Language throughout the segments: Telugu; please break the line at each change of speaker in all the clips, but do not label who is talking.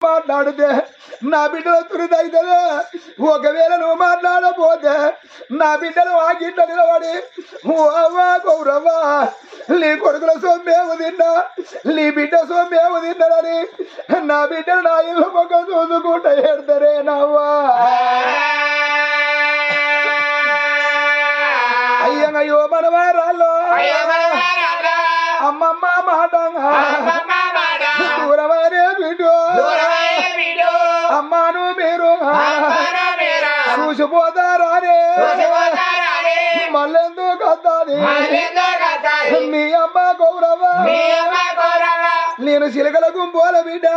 మాట్లాడితే నా బిడ్డల తురిదైతే ఒకవేళ నువ్వు మాట్లాడపోతే నా బిడ్డలు ఆ గిట్ల నిలబడి ఓ అవ్వా గౌరవ్వా నీ కొడుకుల సొమ్మేము తిన్నా నీ బిడ్డ సొమ్మేము తిన్నారని నా బిడ్డలు నా ఇల్లు మొక్క చూసుకుంటా ఏడతారే నవ్వా అయ్యో మనవారాల్లో అమ్మమ్మ మాట దూరమనే బిడ్డు అమ్మాను మీరు చూసిపోతారానే మళ్ళెందుకు వద్దాది మీ అమ్మ గౌరవ నేను చిలకల గుంపోల బిడ్డ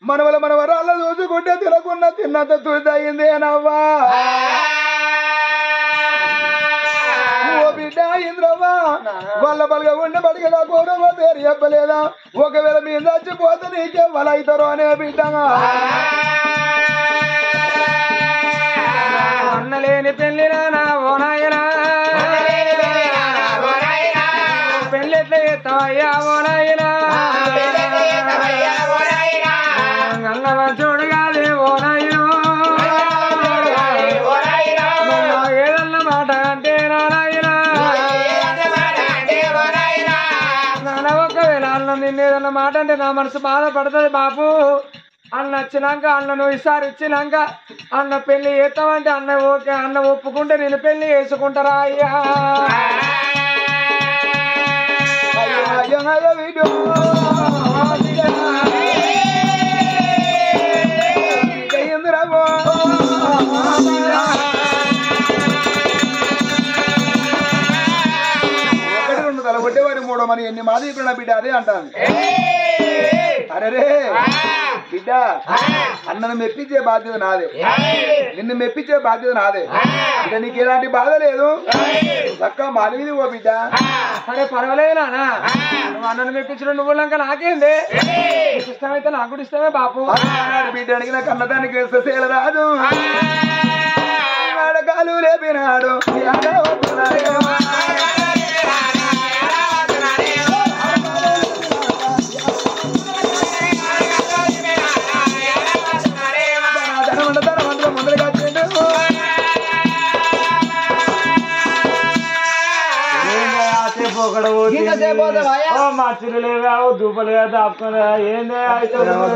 మనవరాళ్ళ చూసుకుంటే తినకుండా తిన్నంత తుడిదయిందేనవ్వా బిడ్డ ఇంద్రవ్వా వాళ్ళ బలగా ఉండే బడిగా గౌరవ పేరు చెప్పలేదా ఒకవేళ మీరు చచ్చిపోతే నీకే వాళ్ళ అవుతారు అనే బిడ్డగా
అన్నలేని పెళ్లినా ఓ నాయనా పెళ్లి ఎట్లా చేస్తావయ్యా ఓ నాయనా అన్న మంచోడు కాదే ఓ నాయన ఏదన్న మాట అంటే నా నాయన ఒకవేళ అన్నం తినేదన్న మాట అంటే నా మనసు బాధపడుతుంది బాపు అన్న వచ్చినాక అన్నను ఈసారి ఇచ్చినాక అన్న పెళ్లి చేస్తామంటే అన్న ఓకే అన్న ఒప్పుకుంటే నేను పెళ్లి చేసుకుంటారా అయ్యా
ఒకటి రెండు తలగొట్టేవారి మూడో మరి ఎన్ని మాది ఇప్పుడు నా బిడ్డ అదే అంటాను అరే బిడ్డ అన్నను మెప్పించే బాధ్యత నాదే నిన్ను మెప్పించే బాధ్యత నాదే ఇక నీకు ఎలాంటి బాధ లేదు చక్కగా మాలిది ఓ బిడ్డ
సరే పర్వాలేదు నాన్న నువ్వు అన్నను మెప్పించడం నువ్వు నాకేంది ఇష్టమైతే నాకు కూడా ఇష్టమే బాపు
బిడ్డానికి నాకు అన్నదానికి వేస్తే రాదు కాలు లేపినాడు
మచ్చులు లేవా దూపలు దాపుకున్నా ఏంది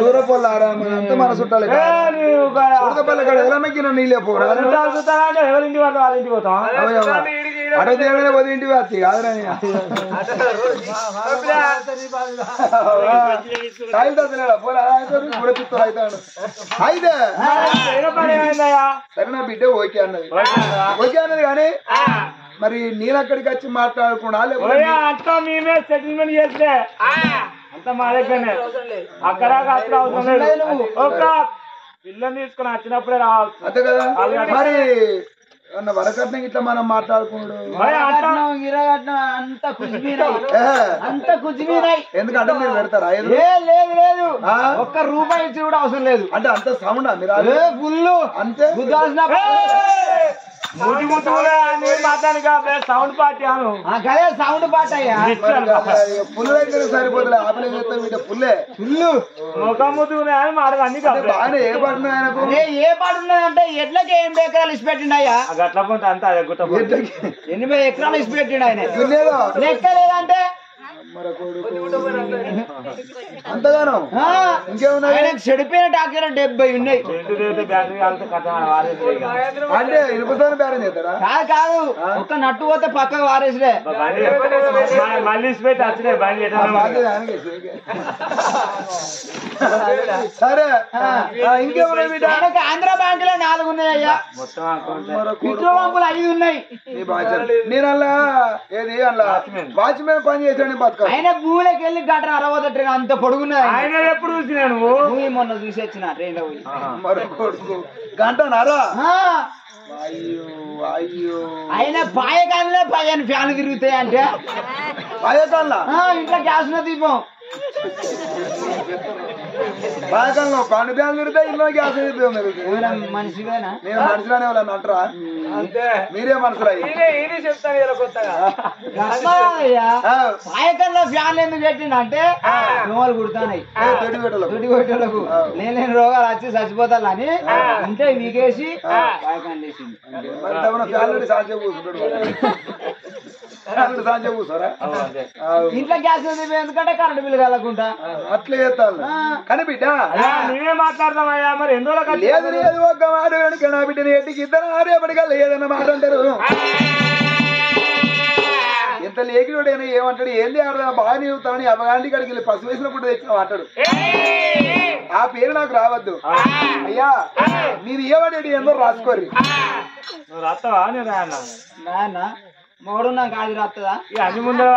దూరపోలారంతా మన చుట్టాలి నీళ్ళే పోరా
ఎవరింటి వాళ్ళు వాళ్ళ ఇంటికి పోతాం
అటు దేవుడే పోతే ఇంటి వచ్చి కాదురని అయితే సరే నా బిడ్డ ఓకే అన్నది ఓకే అన్నది కానీ మరి నేనక్కడికి వచ్చి మాట్లాడకుండా
అంతా మేమే సెటిల్మెంట్ చేస్తే అంత మా దగ్గరనే అక్కడ అవసరం లేదు ఒక పిల్లని తీసుకుని వచ్చినప్పుడే రావాలి
అంతే కదా మరి వరకట్నం ఇట్లా మనం మాట్లాడుకున్నాడు
అంత కుజిమీరాయి
ఎందుకంటే మీరు పెడతారా
లేదు లేదు ఒక్క రూపాయి ఇచ్చి కూడా అవసరం లేదు
అంటే అంత సౌండ్ మీరు
ఫుల్
అంతే
సౌండ్ పార్టీ అను
అదే సౌండ్ పాట అయ్యా
పుల్లు అయితే సరిపోతుంది ఆపలే పుల్లే
ఫుల్లు
ముఖముతున్నా అని మాట అన్ని
ఆయన ఏ పాడున్నా ఆయనకు
ఏ పాడున్నదంటే ఎడ్లకి 8 ఎకరాలు ఇసి పెట్టిండు అయ్యా
గట్ల పోతే అంత
8 ఎకరాలు ఇసి పెట్టిండు ఆయన లెక్క లేదంటే
అంతగానో ఇంకేమున్నాయి
చెడిపోయిన టాకీలు 70 ఉన్నాయి
అంటే ఇనుపసారి బ్యారేజ్ చేస్తారా
కాదు ఒక్క నట్టు పోతే పక్కకు వారేసిలే
మళ్ళీ
సరే ఇంకేమున్నాయి
ఆంధ్ర బ్యాంక్ లో 4 ఉన్నాయి అయ్యా పెట్రోల్ పంపులు 5 ఉన్నాయి
నేను అలా ఏది అలా వాచ్మెన్ పని చేసాను బతుక
ఆయన భూమిలోకి వెళ్ళి గట్ర అరవదట్టుగా అంత పొడుగున్నది
ఆయన ఎప్పుడు చూసినా నువ్వు
మొన్న చూసి వచ్చిన ట్రైన్ లో పోయి
మరో కొడుకు గంటనారా
ఆయన పాయకాలనే పైన ఫ్యాన్లు తిరుగుతాయి అంటే
పాయకాల
ఇంట్లో గ్యాస్ దీపం
బాగా పాండు బ్యాన్ తిరిగితే ఇల్లు గ్యాస్
మనిషివేనా
నేను మనుషులనే వాళ్ళని అంటారా
అంతే
మీరే మనుషులు అయ్యి
ఈయన చెప్తాను ఇలా కొత్తగా
సాయకల్లో ఫ్యాన్లు ఎందుకు పెట్టిండంటే దోమలు కుడతాయి దుడ్డి కొట్టేలకు లేని రోగాలు వచ్చి చచ్చిపోతారు అని ఉంటే వీకేసి సాయకాలు వేసింది ఇంట్లో గ్యాస్ ఎందుకంటే కరెంట్ బిల్లు కలగకుండా
అట్లా చేస్తాను కానీ బిడ్డ
నేనే మాట్లాడతామయ్యా మరి ఎన్ని రోజులు
లేదు లేదు ఒక్క మాట వెనుక నా బిడ్డని ఎట్టికి ఇద్దరు రేపటికల్లా ఏదన్నా మాట అంటారు ఎంత లేకినోడైనా ఏమంటాడు ఏంది ఆడదా బాగా నీవుతానని అమ్మగాంటి కాడికి వెళ్ళి పసు వేసినప్పుడు తెచ్చిన మాట్లాడు ఆ పేరు నాకు రావద్దు అయ్యా మీరు ఏవాడేది ఏందో రాసుకోర్రి
రాస్తావా నేను
నాన్న మొగడు నాకు ఆది రాస్తుందా
అన్ని ముందర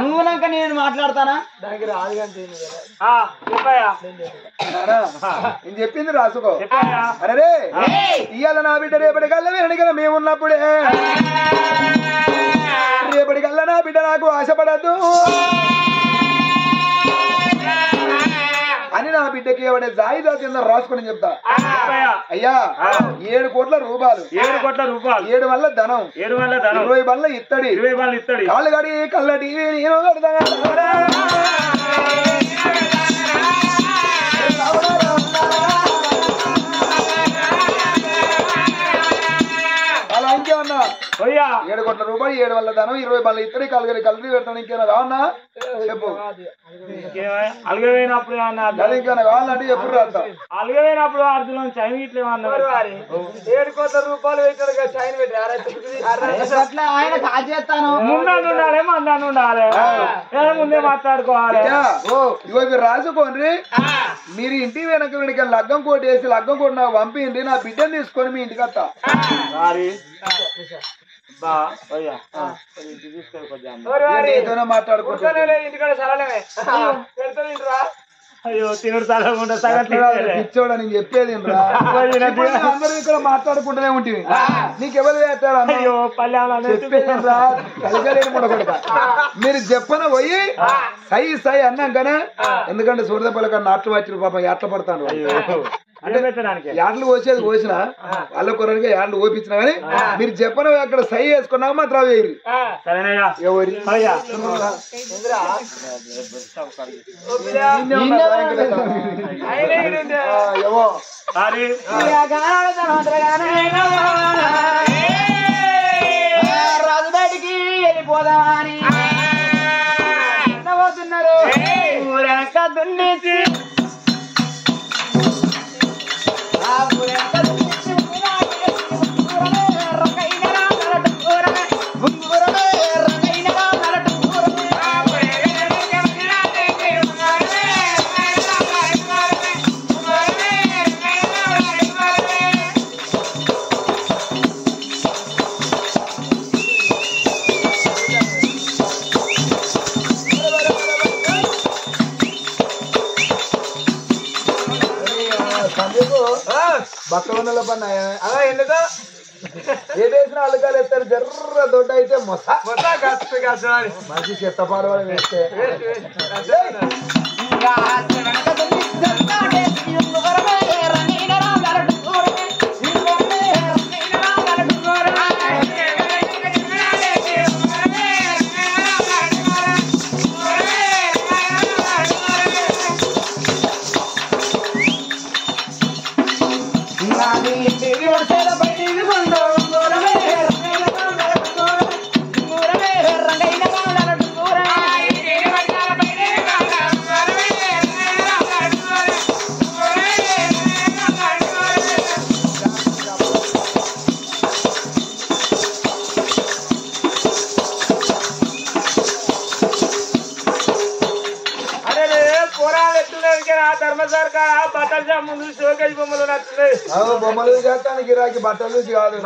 నువ్వు నాక నేను మాట్లాడతానా
దానికి రాదు కానీ చెప్పాయా
నేను చెప్పింది రాసుకో అరే ఇవాళ నా బిడ్డ రేపటికల్లా వెనకల మేమున్నప్పుడే రేపటికల్లా నా బిడ్డ నాకు ఆశపడద్దు అని నా బిడ్డకి ఎవడే జాయిదా కింద రాసుకొని చెప్తా అయ్యా 7 కోట్ల రూపాయలు 7 వల్ల ధనం 20 వల్ల ఇత్తడి కాళ్ళు గడి కళ్ళటి నేను అలా ఇంకేమన్నా 7 కోట్ల రూపాయలు 7 వల్ల ధనం 20 వల్ల ఇత్తడి కాళ్ళు గడి కళ్ళటి పెడతాను ఇంకేనా కావన్నా చెప్పు
అలగపోయినప్పుడు
ఇంకేనా కావాలంటే ఎప్పుడు రాస్తా
అలగపోయినప్పుడు అర్థం చైన్ ఇట్లే 7 కోట్ల రూపాయలు పెట్టాడు చైన్ పెట్టి
అట్లా ఆయన కాల్ చేస్తాను
ముందు ఉండాలి మందాన్ని ఉండాలి ముందే మాట్లాడుకోవాలి
ఇగో మీరు రాసుకోండి మీరు ఇంటి వెనక వెనక లగ్గం కోటి వేసి లగ్గం కోటి నాకు పంపిండి నా బిడ్డను తీసుకొని మీ ఇంటికి వస్తా మాట్లాడుకుంటా
ఇంటికాడ సరళమే అయ్యో తినుడు తలకుండా
పిచ్చోడా నేను చెప్పేది అందరూ ఇక్కడ మాట్లాడుకుంటూనే ఉంటుంది నీకెవరు వేస్తారా
అయ్యో
మీరు చెప్పన పోయి సై సై అన్నాకనే ఎందుకంటే సూర్యపల్లి కన్నా నాట్లు వచ్చిన పాపం ఎట్ల పడతాను యాడ్లు కోసేది కోసిన వాళ్ళ కొరగా యాడ్లు ఓపించిన కానీ మీరు చెప్పన అక్కడ సై వేసుకున్నాక మాత్రం వేయరు ఎవరి ఏవో
రాజు బయటికి వెళ్ళిపోదామని పోతున్నారు ఊరంక దున్నేసి
బక్కల పన్నాయా అలా ఎందుకు ఏదేసిన అల్లుకాలు ఎత్తారు జర్ర దొడ్డ అయితే మొస మంచి చెత్త పాడవాళ్ళు వేస్తే బొమ్మలు చేస్తాను గిరాకి బట్టలు కాదు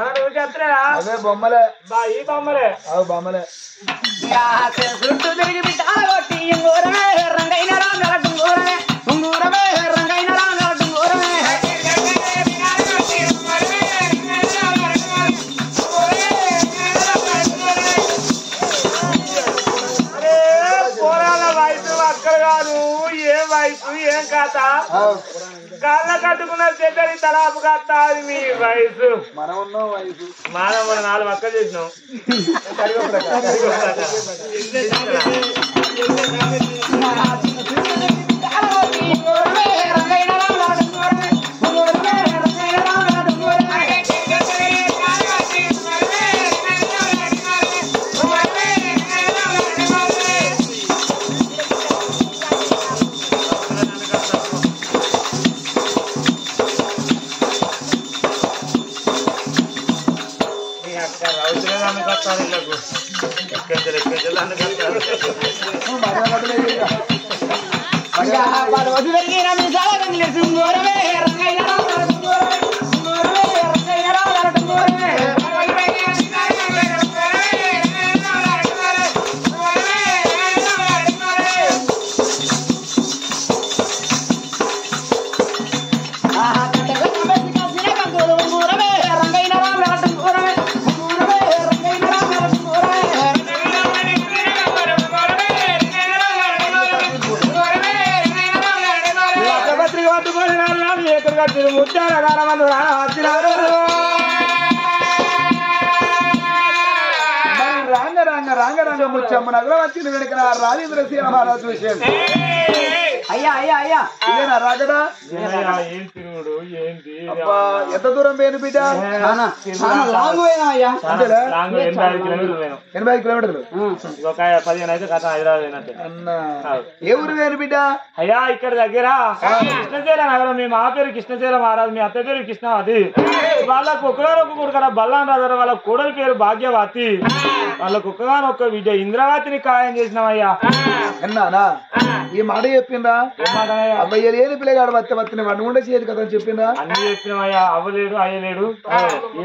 అవే బొమ్మలే
ఈ బొమ్మలే
అవి బొమ్మలే
పోరాల వయసు అక్కడ కాదు ఏ వయసు వయసు ఏం కాత కాళ్ళ కట్టుకున్న చెడ్డని తలాపు కాత అది మీ వయసు
మనం ఉన్నాం వయసు
మనం మన 4 పక్క చేసినాం
రాంగ ముచ్చమ్మ నగరం వచ్చింది వెనుక రాజేంద్ర శ్రీ మహారాజు విషయం
అయ్యా అయ్యా అయ్యా
ఇదేనా రాగడా ఎంత దూరం పోయిన బిడ్డ
లాంగ్ పోయినా అయ్యా
85 కిలోమీటర్లు
15 అయితే కథ హైదరాబాద్
అన్న ఏ ఊరు పోయిన బిడ్డ
అయ్యా ఇక్కడ దగ్గర కృష్ణశైల నగరం మీ మా పేరు కృష్ణశైల మహారాజు మీ అత్త పేరు కృష్ణవతి వాళ్ళకు ఒక్కగానొక్క కొడుకు బల్లాం రాజు వాళ్ళ కోడలి పేరు భాగ్యవతి వాళ్ళకు ఒక్కగానొక్క విద్య ఇంద్రావతిని ఖాయం చేసినామయ్యా
అన్నానా ఈ మాట చెప్పిండ్రా అబ్బాయి లేని పిల్లగాడు వత్తి వండుకుంటే చేయదు కదా చెప్పిండ్రా
అన్ని చెప్పినామయ్యా అవ్వలేడు అయ్యలేడు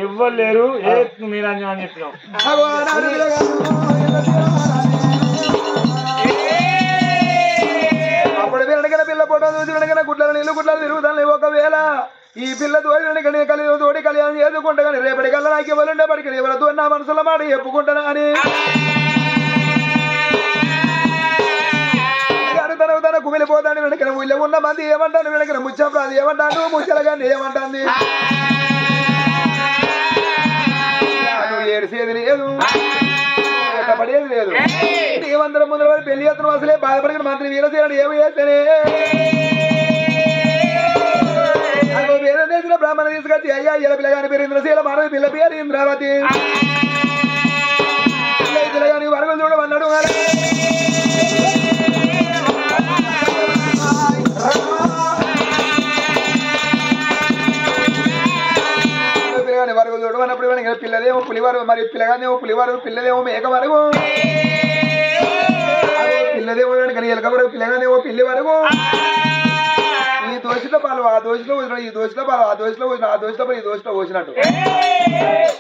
ఎవ్వరు లేరు ఏ మీరంజం అని చెప్పినాం
అప్పుడు వెనకన పిల్ల పొట్ట చూసి వెనకన గుడ్ల నీళ్ళు గుడ్లు తిరుగుతాను ఒకవేళ ఈ పిల్ల తోడి కళ్యాణం చేసుకుంటా కానీ రేపటి కల్లా నాకు ఇవ్వాలంటే పడికి ఎవరితో నా మనసులో మాట చెప్పుకుంటానా అని తన కుమిలిపోతాను వెనకన ఊళ్ళో ఉన్న మంది ఏమంటాను వెనకన ముచ్చప్రాది ఏమంటాను ముచ్చలగాన్ని ఏమంటాను ఏడిసేది లేదు పడేది లేదు ఏమందరం ముందు పెళ్లి చేస్తున్న అసలే బాధపడిన మంత్రి వీరసేనుడు ఏమి చేస్తేనే వేరే దేశంలో బ్రాహ్మణ తీసుకొచ్చి అయ్యా ఇలా పిల్లగాని పేరు ఇంద్రశీల మానవి పిల్ల పేరు ఇంద్రావతి పిల్లగాని వరకు చూడమన్నాడు వరకు చూడమన్నప్పుడు పిల్లలేమో పులివారు మరి పిల్లగానేమో పులివారు పిల్లలేమో మేక వరకు పిల్లదేమో కానీ ఎలక వరకు పిల్లగానేమో పిల్లి వరకు ఈ దోషిలో పాలు ఆ దోషిలో పోసిన ఈ దోషిలో పాలు ఆ దోషిలో పోసిన ఆ దోషిలో పాలు ఈ దోషిలో పోసినట్టు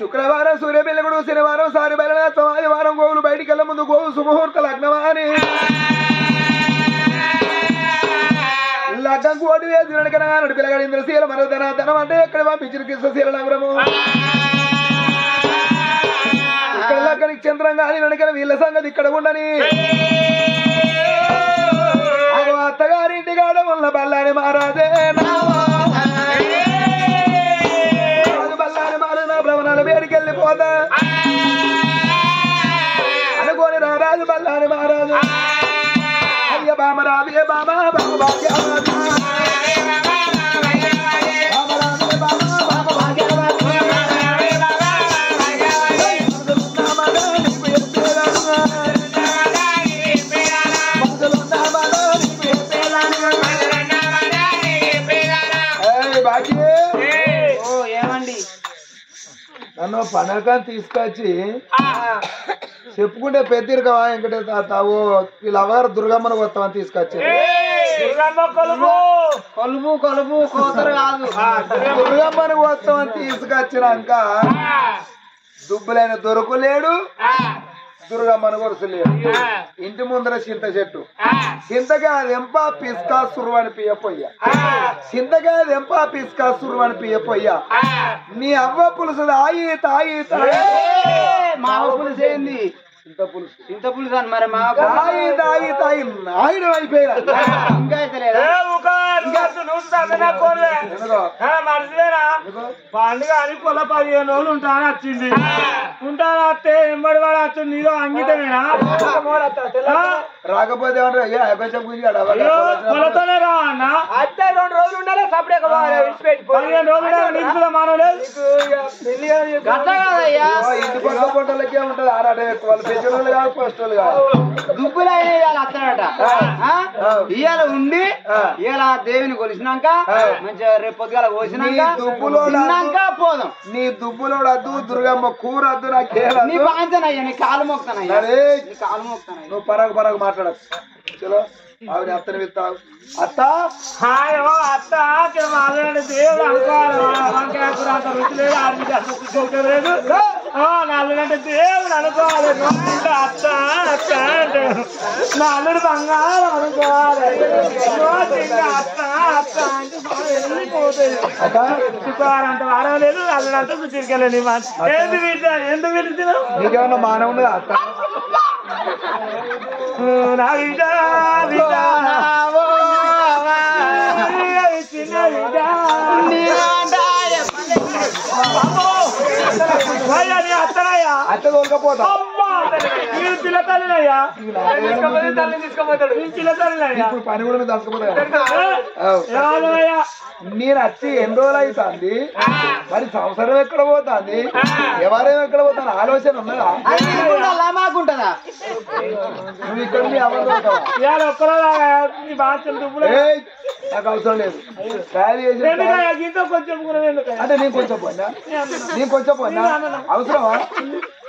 శుక్రవారం సూర్యపిల్లగుడు శనివారం సారి బయలున ఆదివారం గోవులు బయటికి వెళ్ళ ముందు గోవు సుముహూర్త లగ్నమా అని లగ్గం కోటి వేసి వెనకన నడు పిల్లగాడు ఇంద్రశీల మరో ధనం అంటే ఎక్కడ పంపించిన కృష్ణశీల నగరము ఇక్కడ లగ్గనికి చంద్రం కానీ వెనకన వీళ్ళ సంగతి ఇక్కడ ఉండని అత్తగారింటి కాడ ఉన్న బల్లాని మహారాజే బల్లాని మహారాజు నా భ్రమణాల వేడికి వెళ్ళిపోతా అనుకోని రారాజు బల్లాని మహారాజు అయ్య బామరాజు ఏ బామా బామ భాగ్యవతి నన్ను పండగని తీసుకొచ్చి చెప్పుకుంటే పెద్దరికవా వెంకటేశ్వర తాతావు వీళ్ళ అవగారు దుర్గమ్మను వస్తామని తీసుకొచ్చి
కొలుపు కొలుపు కోతరు కాదు
దుర్గమ్మను వస్తామని తీసుకొచ్చినాక దుబ్బులైన దొరకలేడు దుర్గమ్మను కొరసలేడు ఇంటి ముందర చింత చెట్టు చింతకాదెంప పిస్కా సురు అని పియ్యపోయ్యా చింతకాదెంప పిస్కా సురు అని పియ్యపోయ్యా నీ అవ్వ పులుసు తాగి తాగి
మా పులుసు ఏంది ఇంత పులుసు అని మరి మా
తాగి తాగి తాగి నాయుడు అయిపోయినా
ఇంకా అయితే లేదా
మనిషివేనా పండుగ అని పొల 15 రోజులు ఉంటాను వచ్చింది ఉంటాను వస్తే ఎంబడి వాడు వచ్చి నీలో అంగితమేనా
రాకపోతే ఏమంటారు అయ్యా కొంచెం
పొలతోనే రా అన్న
2 రోజులు ఉండాలి సపరేట్
15 రోజులు నిలుపుదా మానవులేదు
గట్ల కాదయ్యా
ఇంటి పక్క పొట్టలకే ఉంటది ఆరాట వాళ్ళు పెంచిన వాళ్ళు కాదు ఫస్ట్ వాళ్ళు కాదు
దుబ్బులు అయినా ఇవాళ వస్తాడట ఇవాళ ఉండి ఇవాళ దేవిని కొలిసినాక మంచిగా రేపు పొద్దుగాల కోసినాక తిన్నాక పోదాం
నీ దుబ్బులోడు వద్దు దుర్గమ్మ కూర వద్దు నాకేలా
నీ పాంచనయ్యా నీ కాలు మోక్తానయ్యా నీ కాలు మోక్తానయ్యా
నువ్వు పరాకు పరాకు మాట్లాడచ్చు చలో ఆవిడ అత్తని వెళ్తావు అత్త
హాయో అత్త మాట్లాడే దేవుడు అనుకోవాలి వంకాయ కూర అంత రుచి లేదు ఆడికి అసలు లేదు 4 గంటల దేవుడు అనుకోవాలి అత్త అత్త అంటే నా అల్లుడు బంగారం అనుకోవాలి అత్త అత్త అంటే వెళ్ళిపోతుంది శుక్రవారం అంత వారం లేదు అల్లుడంతా చిరికెళ్ళండి ఎందుకు పిలిచినావు
నీకేమన్నా మానవ ఉన్నదా అత్త
నా విజా
అత్త తోలుకపోతా
మీరు పిల్లతల్లినయ్యా పిల్లతల్లినయ్యా
ఇప్పుడు పని కూడా మీద తలుచుకుపోతా
ఏమయ్యా
నేను వచ్చి ఎన్ని రోజులు అవుతుంది మరి సంవత్సరం ఎక్కడ పోతుంది ఎవరేం ఎక్కడ పోతాను ఆలోచన ఉన్నదా
మాకుంటదా
నువ్వు ఇక్కడ మీ అవ్వదు
ఇవాళ ఒక్కరోజు బాగా
నాకు అవసరం లేదు తయారు చేసి
కొంచెం
అంటే నేను కొంచెం పోయినా అవసరమా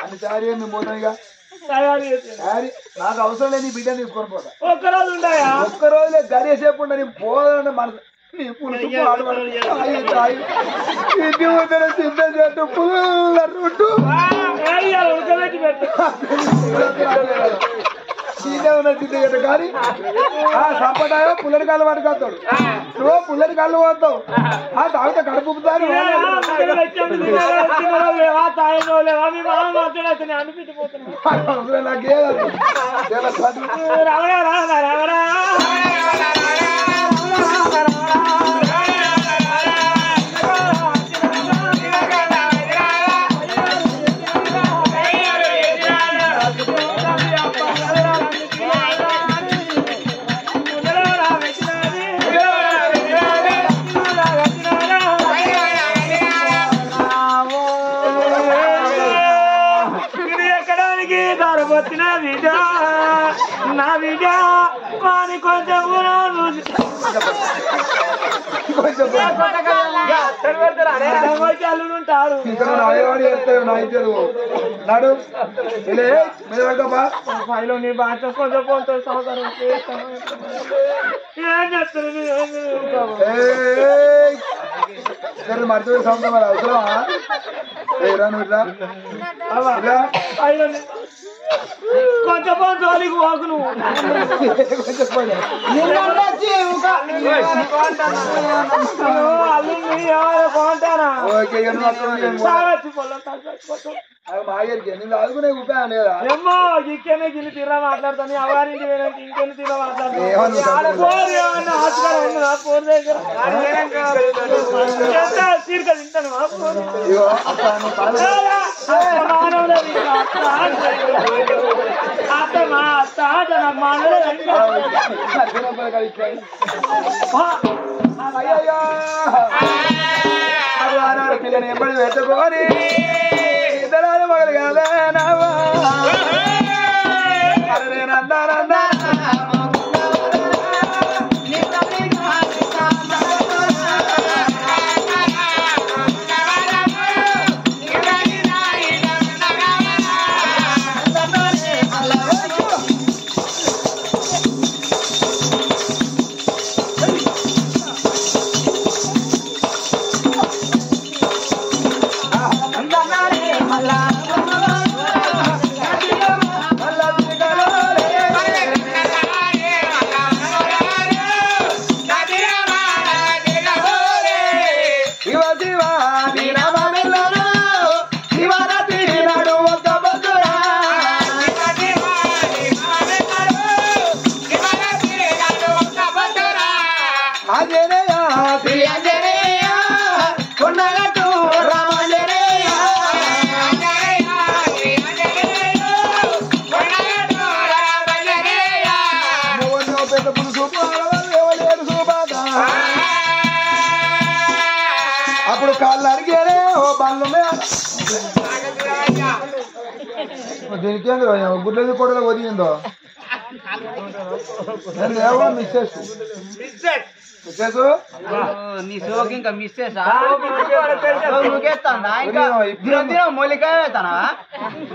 అని తయారు చేసి మేము పోతాం ఇక
తయారు చేసి
నాకు అవసరం లేదు నీ బిడ్డని తీసుకొని పోతా
ఒక్కరోజు ఉంటాయా
ఒక్క రోజులే గడిసేపు ఉండ నేను పోదానంటే మన నీ పులుసు ఇంటి ముందర సిద్ధ చెట్టు పుల్ల రొట్టు
ఉడకబెట్టి పెట్టు
ఉన్న సిద్ధ చెట్టు కానీ సంపటాయో పుల్లడి కాళ్ళు పట్టుకొస్తాడు నువ్వు పుల్లడి కాళ్ళు పోతావు తాగితే కడుపుతారు
వచ్చిన విజా నా విజా వాని కొంచెం అల్లుంటాడు
నాడు
పైలో నీ బాధ్యత కొంచెం కొంచెం సహకారం ఏం చెప్తారు
మర్చిపోయి సంవత్సరం మరి అవసరమా
కొంచెం జోలికి పోకు నువ్వు అల్లుని ఎవరు కొంటారా
ఆదుకునే ఉపాయం లేదా
ఏమో ఇక్కడనే గిల్లి తీరా మాట్లాడతాను అవగారింటి ఇంకెన్ని తీరా మాట్లాడతాను ఫోన్ దగ్గర తీరిక తింటాను
పిల్లని ఎంబడి పెట్టుకోని ఇద్దరు మగలు కదా
Allah
కాళ్ళు అడిగేనే ఓ బళ్ళు దీనికి గుడ్లది కూడా ఒదిగిందో ఏమో మిస్సెస్
నీ సోకి ఇంకా మిస్ చేసా మొలికాయ అవుతానా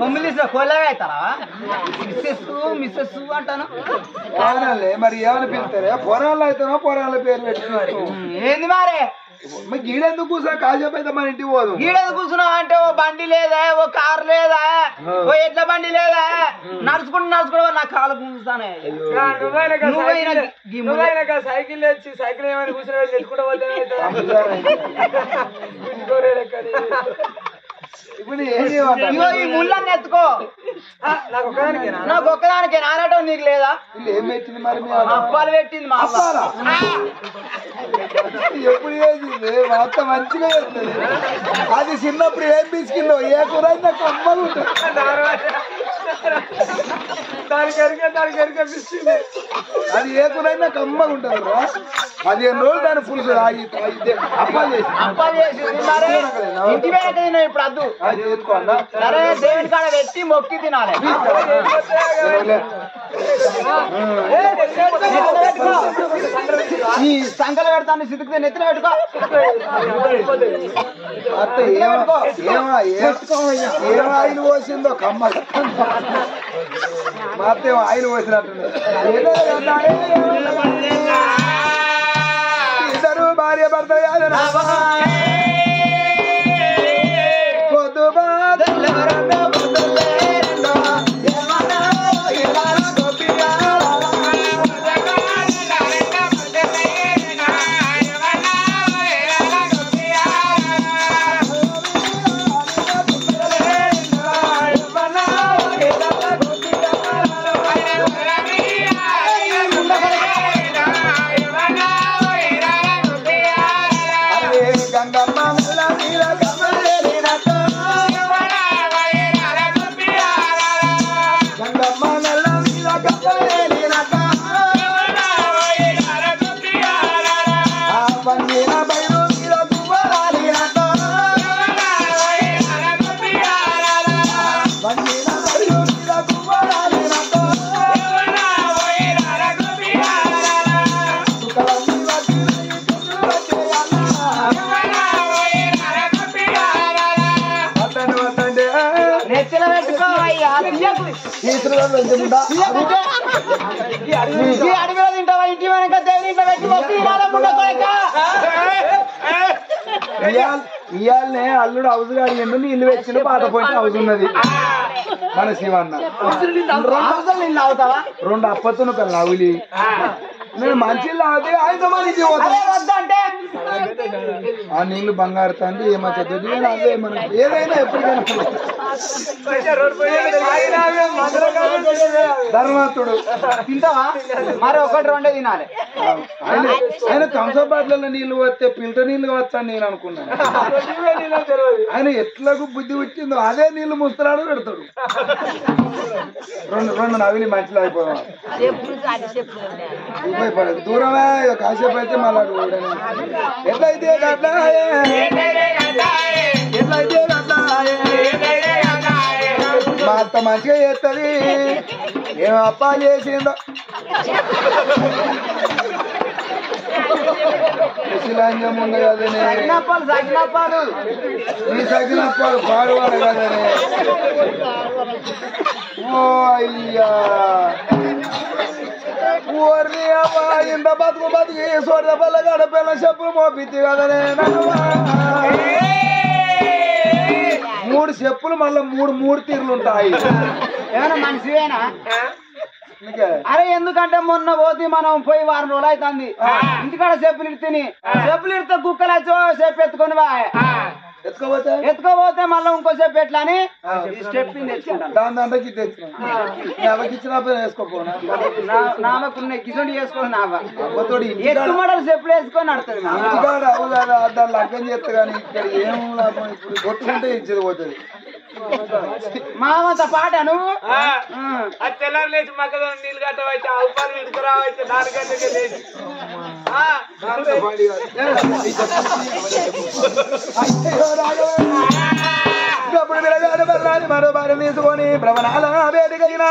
మమ్మల్ని కొల్లగా అవుతానా మిస్సెస్ అంటాను
మరి ఏమని పిలుస్తారే పొరాళ్ళు అవుతానో పొరాళ్ళ పేరు పెట్టుకున్నాడు
ఏంది మారే
గీడెందుకు కూర్చో కాసేపు అయితే మన ఇంటికి పోదు
గీడెందుకు కూర్చున్నావు అంటే ఓ బండి లేదా ఓ కారు లేదా ఓ ఎడ్ల బండి లేదా నడుచుకుంటూ నా కాలు గుంజుతానే
సైకిల్ తెచ్చి సైకిల్ ఏమైనా కూర్చొని నెట్టుకుంటూ
ఇప్పుడు ఏం చేయమంటారు
ఈ ముళ్ళని ఎత్తుకో నాకు ఒక్కదానికి నానటం నీకు లేదా
ఏం పెట్టింది మరి
అప్పాలు పెట్టింది మా
ఎప్పుడు చేసింది అంత మంచిగా చేస్తుంది అది చిన్నప్పుడు ఏం పిసికిందో ఏ కూర అయినా కమ్మలు ఉంటుంది దానికి ఎరికే పిసికింది అది ఏ కూర అయినా కమ్మగా ఉంటుంది 15 రోజులు దాని పులుసు
అప్పాలు చేసి ఇంటి వేరే ఇప్పుడు అద్దు సరే దేవుని కాడ పెట్టి మొక్కి తినాలి ఈ సంకలు పెడతాను సిద్ధుకు నెత్తిన పెట్టుకో
ఏం ఆయిల్ పోసిందో కమ్మ మా అత్త ఏమో ఆయిల్ పోసినట్టుంది ఇద్దరు భార్య భర్త పొద్దు
అడవిలో తింటావా ఇంటి వెనక దేవుని ఇంట్లో పెట్టి
ఇయాలనే అల్లుడు హౌస్ అడిగిండు నీళ్ళు వచ్చిన పాత పోయిన హౌస్ ఉన్నది మన శివన్న
నీళ్ళు అవుతావా
2 అప్పతును నవ్వులి నేను మంచి లాగితే ఆయన
వద్దంటే
ఆ నీళ్లు బంగారు తండ్రి ఏమంటే అదే మనం ఏదైనా ఎప్పటికైనా ధర్మవంతుడు
తింటావా మరి 1-2 తినాలి
ఆయన థమ్సప్ బాటిల్లో నీళ్లు వస్తే ఫిల్టర్ నీళ్లు వచ్చాను నేను అనుకున్నాను ఆయన ఎట్లాగూ బుద్ధి వచ్చిందో అదే నీళ్లు ముస్తరాడు పెడతాడు 2 నవిలి మంచిలో అయిపోదాం దూరమే కాసేపు అయితే మళ్ళా ఎట్లయితే మా అత్త మంచిగా చేస్తుంది ఏం అప్పా చేసిందో శిలాంజం ఉంది కదనే నీ సగినప్పాలు పాడువాడు కదనే ఓ అయ్యా ఊరి అమ్మా ఇంత బతుకు బతికి సోడ పల్ల గడపల చెప్పులు మోపించి కదనే 3 చెప్పులు మళ్ళీ 3 తీర్లు ఉంటాయి
ఏమన్నా మనిషివేనా అరే ఎందుకంటే మొన్న పోతే మనం పోయి 1 వారం రోజులు అవుతుంది ఇంటికాడ చెప్పులు ఇడితే చెప్పులు ఇడితే కుక్కలు వచ్చో చెప్పు ఎత్తుకొని ఎత్తుకోపోతే మళ్ళీ ఇంకోసేపు ఎట్లా అని స్టెప్ తెచ్చుకుంటాను
దాని దాంట్లోకి తెచ్చిన ఇచ్చినప్పుడు వేసుకోపోనా
నామకున్న కిసోడి చేసుకోవాలి నావ
అబ్బతోడి
ఎత్తు మడలు చెప్పులు వేసుకొని నడుతుంది
ఇంటికాడ అవుదా దాన్ని లగ్గం చేస్తే కానీ ఇక్కడ ఏం లాభం ఇప్పుడు కొట్టుకుంటే ఇచ్చేది పోతుంది
మామంత పాట నువ్వు
తెల్లారు లేచి మగ్గ నీళ్ళు కట్టవైతే అల్పాలు విడుకురావైతే దానికంటే లేచి
అప్పుడు విడగాడు బర్రాని మరో భార్య తీసుకొని భ్రమణాల వేడికైనా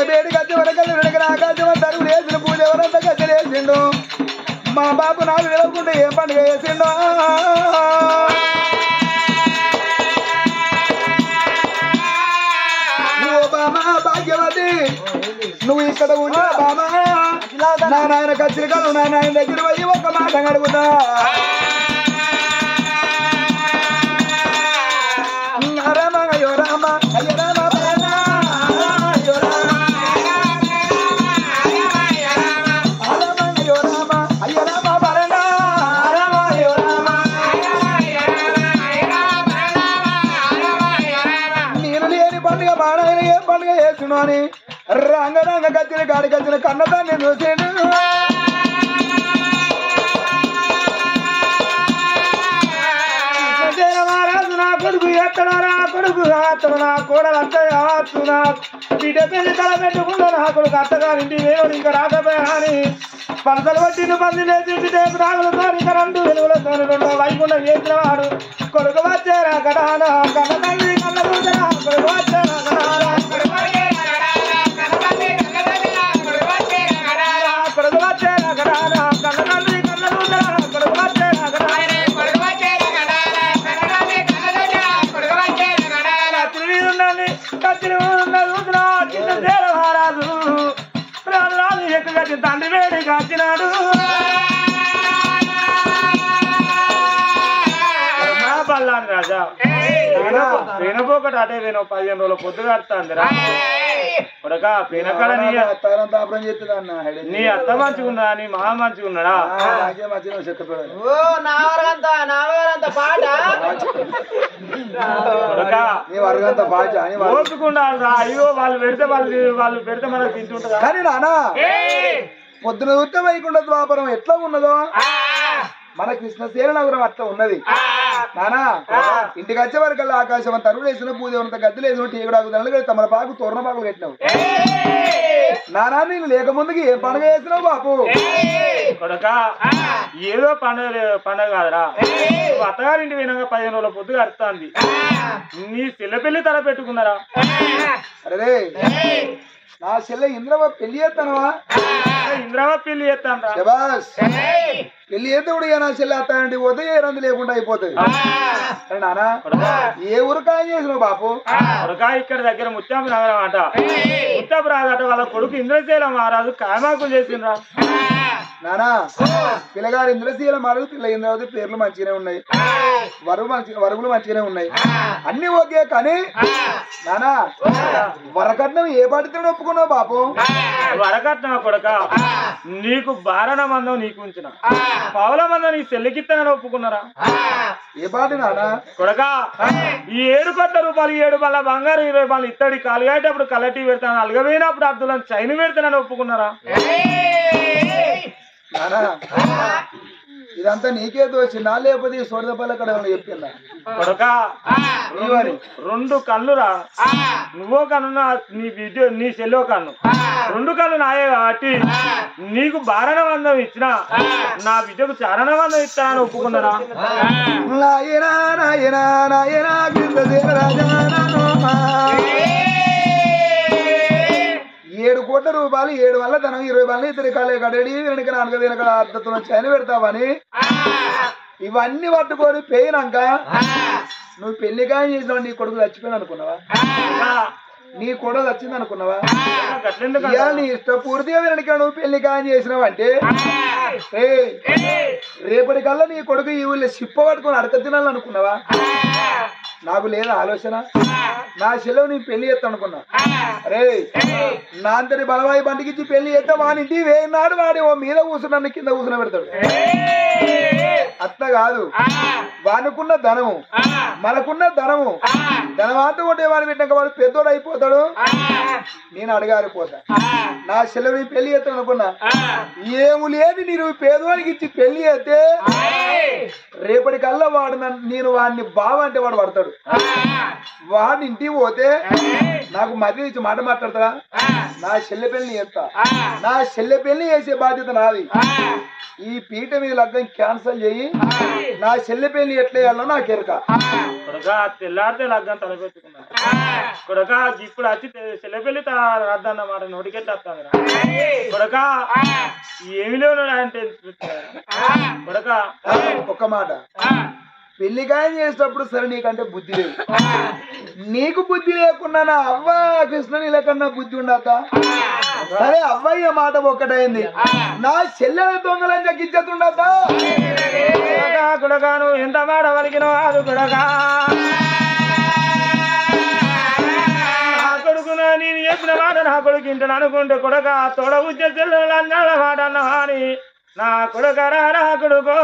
వేడి గద్దె వరకల్ని విడగల ఆకాశం అంటారు లేచిన పూజ ఎవరంతా గద్దెలు వేసిండు మా బాబు నాకు నిలవకుండా ఏం పండుగ వేసిండు నువ్వు బామా భాగ్యవతి నువ్వు ఇక్కడ ఉన్నా బామా నా నాయన కచ్చిరికలు నా నాయన దగ్గర పోయి ఒక మాట అడుగుతా రామ అయ్యో రామ అయ్యో రామ అని రంగరంగ కచ్చిన గాడి కచ్చిన కన్నదాన్ని చూసేడు
మహారాజు నా కొడుకు ఎత్తడు నా కొడుకు అత్తడు నా కోడలంతా కావచ్చు నా బిడ్డ పెళ్లి తల పెట్టుకుంటూ నా కొడుకు అత్తగారింటి దేవుడు ఇంకా రాకపోయా అని పలసలు పట్టిన పంది లేచి టేపు రాగులతో ఇంకా 2 వెలుగులతో 2 వైకుంఠం చేసిన వాడు కొడుకు వచ్చారా కడానా కన్న తల్లి కన్న కూతురా కొడుకు వచ్చారా కడానా కొడుకు వచ్చారా కడానా కన్న తల్లి కన్న కూతురా కొడుకు వచ్చారా మహారాజు రాజు ఎక్కువ తండ్రి వేడి కాచినాడు బల్లాని రాజా పెనపోకటి అటే వేను 15 రోజుల పొద్దు కడతాంది రా కొడక పెనకాడ నీ అత్త మంచిగున్నా నీ మామ మంచిగున్నాడా ఓపుకున్నాడు రా అయ్యో వాళ్ళు పెడితే మనకు తింటుంటారా
కానీ నానా పొద్దున ఉత్తమ వైకుంఠ ద్వాపరం ఎట్లా ఉన్నదో మన కృష్ణశీల నగరం అట్లా ఉన్నది నానా ఇంటికి వచ్చే వరకల్లా ఆకాశం అంత అరువులు వేసిన పూజ ఉన్నంత గద్దెలు వేసిన టీగుడాకు దండలు తమల పాకు తోరణ పాకులు కట్టినావు నానా నేను లేక ముందుకి ఏ పండుగ వేసినావు బాపు
కొడక ఏదో పండుగ కాదురా అత్తగారింటి పోయినాక 15 రోజుల పొద్దు కడుతుంది నీ పిల్ల తల పెట్టుకున్నారా
అరే నా చెల్లె ఇంద్రవ పెళ్లి చేస్తానవా
ఇంద్రవ పెళ్లి చేస్తాను
శబాస్ పెళ్లి చేస్తే కూడా నా చెల్లె అత్తానంటే పోతే ఏ రందు లేకుండా అయిపోతుంది నానా ఏ ఊరు కాయ చేసినావు బాపు
ఇక్కడ దగ్గర ముత్యాపు నగరం అట ముత్యాపు రాదట వాళ్ళ కొడుకు ఇంద్రశీల మహారాజు కాయమాకులు చేసిండ్రా
నానా పిల్లగాడు ఇంద్రశీల మహారాజు పిల్ల ఇంద్రావతి పేర్లు మంచిగానే ఉన్నాయి వరుగులు మంచిగానే ఉన్నాయి అన్ని ఓకే కానీ నానా వరకట్నం ఏ పాటితో ఒప్పుకున్నావు బాపు
వరకట్నం కొడక నీకు బారణ మందం నీకు ఉంచిన పావుల మందం నీ చెల్లికిత్తనని ఒప్పుకున్నారా
ఏ పాటి నానా
కొడక ఈ 7 కోట్ల రూపాయలు 7 బల్ల బంగారు 20 బల్ల ఇత్తడి కాలుగాయేటప్పుడు కలటి పెడతాను అలగపోయినప్పుడు అద్దులను చైన్ పెడతానని ఒప్పుకున్నారా
నానా ఇదంతా నీకే దోచిందా లేకపోతే ఈ సోడపల్లి అక్కడ చెప్పిందా
కొడక 2 కళ్ళురా నువ్వో కన్ను నీ విద్య నీ చెల్లో కన్ను 2 కళ్ళు నాయే కాబట్టి నీకు బారణ వందం ఇచ్చిన నా విద్యకు చారణ వందం ఇస్తానని ఒప్పుకున్నారా
నాయనా నాయనా నాయనా ఏడు కోట్ల రూపాయలు 7 వల్ల ధనం 20 వల్ల ఇతని కళ్ళ కడడి వెనక 4 వెనక అద్దతున్న చైన పెడతావని ఇవన్నీ పట్టుకొని పోయినాక నువ్వు పెళ్లికాయ చేసినావు నీ కొడుకు చచ్చిపోయిన అనుకున్నావా నీ కొడలు వచ్చింది అనుకున్నావా
గట్లెందుకు
ఇవాళ నీ ఇష్టపూర్తిగా వెనక నువ్వు పెళ్లి కాని చేసినావంటే రేపటికల్లా నీ కొడుకు ఈ ఊళ్ళో చిప్ప పట్టుకొని అడక తినాలనుకున్నావా నాకు లేదా ఆలోచన నా చెల్లెవు నీ పెళ్లి చేస్తా అనుకున్నా రే నా అంతటి బలవాయి బండికిచ్చి పెళ్లి చేస్తా వానింటి వేయినాడు వాడి ఓ మీద కూర్చున్నాను కింద కూర్చుని పెడతాడు అట్లా కాదు వానుకున్న ధనము మనకున్న ధనము ధనవంతా కొట్టే వాడిని పెట్టాక వాడు పెద్దోడు అయిపోతాడు నేను అడగారిపోతా నా చెల్లెని పెళ్లి చేస్తాను అనుకున్నా ఏము లేదు నేను పేదవాడికి ఇచ్చి పెళ్లి చేస్తే రేపటికల్లా వాడు నేను వాడిని బావ అంటే వాడు పడతాడు వాడిని ఇంటికి పోతే నాకు మధ్య ఇచ్చి మాట మాట్లాడతాడా నా చెల్లె పెళ్లి చేస్తా నా చెల్లె పెళ్లి చేసే బాధ్యత నాది ఈ పీట మీద లగ్గం క్యాన్సల్ చేయి నా చెల్లె పెళ్లి ఎట్లా చేయాలో నాకు ఎరక
కొడక తెల్లారితే లగ్గం తలపెట్టుకున్నా కొడక ఇప్పుడు వచ్చి చెల్లె పెళ్లి రద్దన్నమాట నోటికెట్లా వస్తాను కొడక ఏమి లేవు అంటే కొడక
ఒక్క మాట పెళ్లి కాయం చేసేటప్పుడు సరే నీకంటే బుద్ధి లేదు నీకు బుద్ధి లేకుండా నా అవ్వ కృష్ణ నీలకన్నా బుద్ధి ఉండక సరే అవ్వయ్య మాట ఒక్కటైంది నా చెల్లెల దొంగలని జగ్గించతుండదా
కొడక నువ్వు ఎంత మాట వలికినో అది కొడక నా కొడుకున నేను చెప్పిన మాట నా కొడుకు ఇంటని అనుకుంటే కొడక తోడ ఉద్య చెల్లెలు అన్నాళ్ళ మాట అన్నవాని నా కొడుకరా నా కొడుకో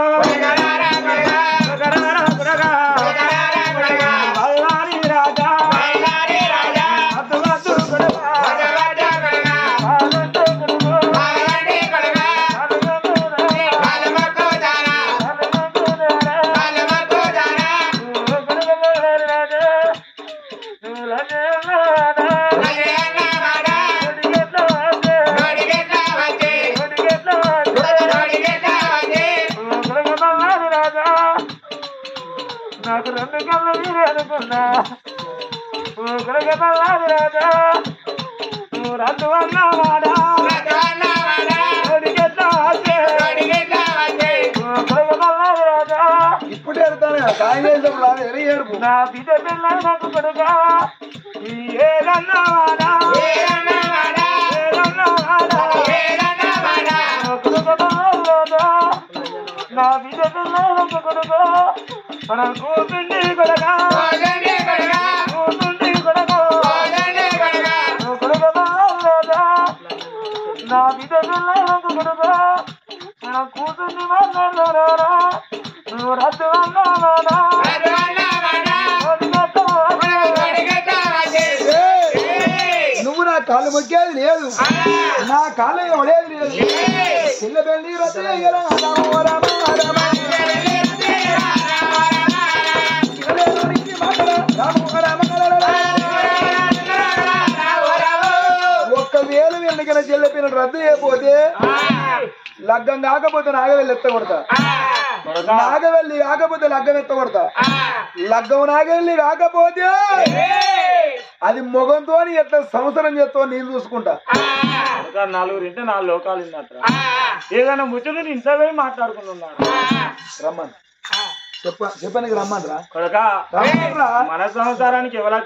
బల్లారి రాజా అద్దు అద్దు కొడుకా నాకు రెండు కళ్ళు మీరు అనుకున్నా కొడుకు బల్లారి రాజా నువ్వు రద్దు అన్నవాడా
ఇప్పుడు ఎడతాను సాయం చేసినప్పుడు రాదు ఎరి ఏడుపు
నా బిడ్డ పిల్ల నాకు కొడుకా ఏదన్నవాడా నా బిడ్డ పిల్ల నాకు కొడుకు మన కూతుండి కొడగా కూతుండి కొడగా కొడుకు నా బిడ్డ పిల్ల నాకు కొడుకు మన కూతుండి మాట్లాడారా నువ్వు రద్దు అన్నావాడా
నువ్వు నా కాళ్ళు మొక్కేది లేదు నా కాళ్ళు ఎవడేది లేదు చిన్న పెళ్లి రద్దు చేయరా ఒక్కవేళ వెళ్ళిన చెల్లె పిల్లలు రద్దు చేయకపోతే లగ్గం కాకపోతే నాగవెల్లి ఎత్తకొడతా నాగవెల్లి కాకపోతే లగ్గం ఎత్తకొడతా లగ్గం నాగవెల్లి కాకపోతే అది మొగంతో ఎట్లా సంవత్సరం చేస్తో నేను చూసుకుంటా
నలుగురు ఇంటే 4 లోకాలు ఉన్నట్టు ఏదైనా ముచ్చట ఇంట్లో పోయి మాట్లాడుకుంటున్నాడు
రమ్మని చెప్పనికి రమ్మనరా
కొడక మన సంసారానికి ఎవరా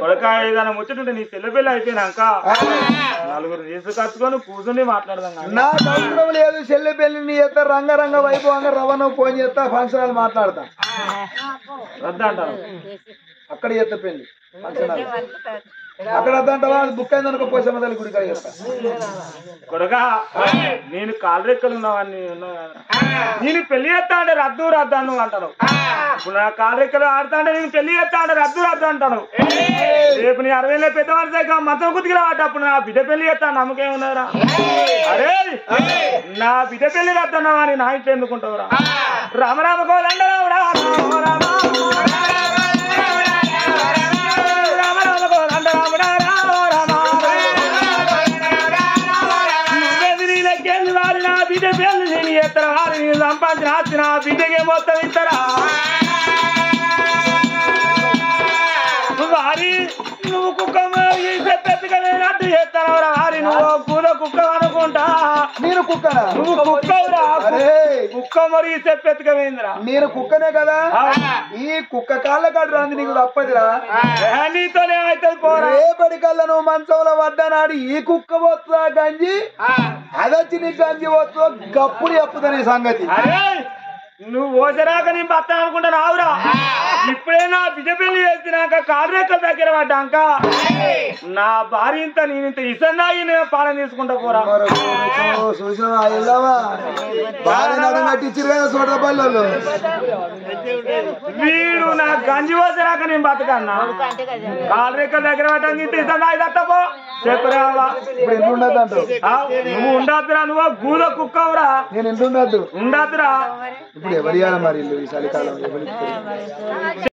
కొడక ఏదైనా ముచ్చటుంటే నీ చెల్లెపిల్ల అయిపోయినాక నలుగురు తీసుకొచ్చుకొని కూర్చుని మాట్లాడదాం
నాకు అవసరం లేదు చెల్లె పెళ్లిని చేస్తా రంగరంగ వైభవంగా రవాణా ఫోన్ చేస్తా ఫంక్షన్ హాల్ మాట్లాడతా
రద్దు అంటారు
అక్కడ చేస్తా పెళ్లి ఫంక్షన్ హాల్ అక్కడ వద్దంటావా బుక్ అయిందనుకో పోసమ్మ తల్లి గుడి చేస్తా
కొడక నేను కాలు రెక్కలు ఉన్నావని నేను పెళ్లి చేస్తా అంటే రద్దు రద్దు అను అంటాను ఇప్పుడు నా కాలు రెక్కలు ఆడుతా అంటే నేను పెళ్లి చేస్తా అంటే రద్దు రద్దు అంటాను రేపు నీ 60 పెద్ద వరసగా మతం కుతికిలా అప్పుడు నా బిడ్డ పెళ్లి చేస్తా నమ్మకం ఉన్నారా అరే నా బిడ్డ పెళ్లి రద్దన్నావా అని నా ఇంట్లో ఎందుకుంటావురా రామరామ కోలండరావుడా బిడ్డ పేర్లు నేను ఎత్తరా వారు నేను సంపాదించిన ఆస్తి నా బిడ్డకే మొత్తం ఇస్తారా వారి నువ్వు కుక్క పెద్దగా చేస్తారా వారి నువ్వు కూర కుక్క అనుకుంటా
నేను కుక్కనా
నువ్వు కుక్కవురా కుక్క మరి చెప్పెత్తుకవేంద్రా
నేను కుక్కనే కదా ఈ కుక్క కాళ్ళ కాడు రాంది నీకు తప్పదురా
నీతోనే అవుతుంది పోరా
రేపటి కల్లా నువ్వు మంచంలో పడ్డనాడు ఈ కుక్క వస్తా గంజి అదొచ్చి నీ గంజి వస్తా గప్పుడు చెప్పుతా నీ సంగతి
అరే నువ్వు ఓసరాక నీ భర్త అనుకుంటా రావురా ఇప్పుడే నా బిడ్డ పెళ్లి చేసినాక కాళ్ళరెక్కల దగ్గర పడ్డాక నా భార్య ఇంత నేనింత ఇసన్నాగి నేను పాలన తీసుకుంటా పోరా
చూసినావా వెళ్దామా బాగా నడం కట్టించారు కదా సోట పల్లెలు
వీడు నా గంజి ఓసరాక నేను బతకన్నా కాళ్ళరెక్కల దగ్గర పడ్డాక ఇంత ఇసన్నాగి తప్పో చెప్పరావా
ఇప్పుడు ఎంత ఉండద్దు అంటావు
నువ్వు ఉండద్దురా నువ్వు గూద కుక్కవురా
నేను ఎంత ఉండద్దు
ఉండద్దురా
ఇప్పుడు ఎవరి మరి ఇల్లు ఈ చలికాలం ఎవరి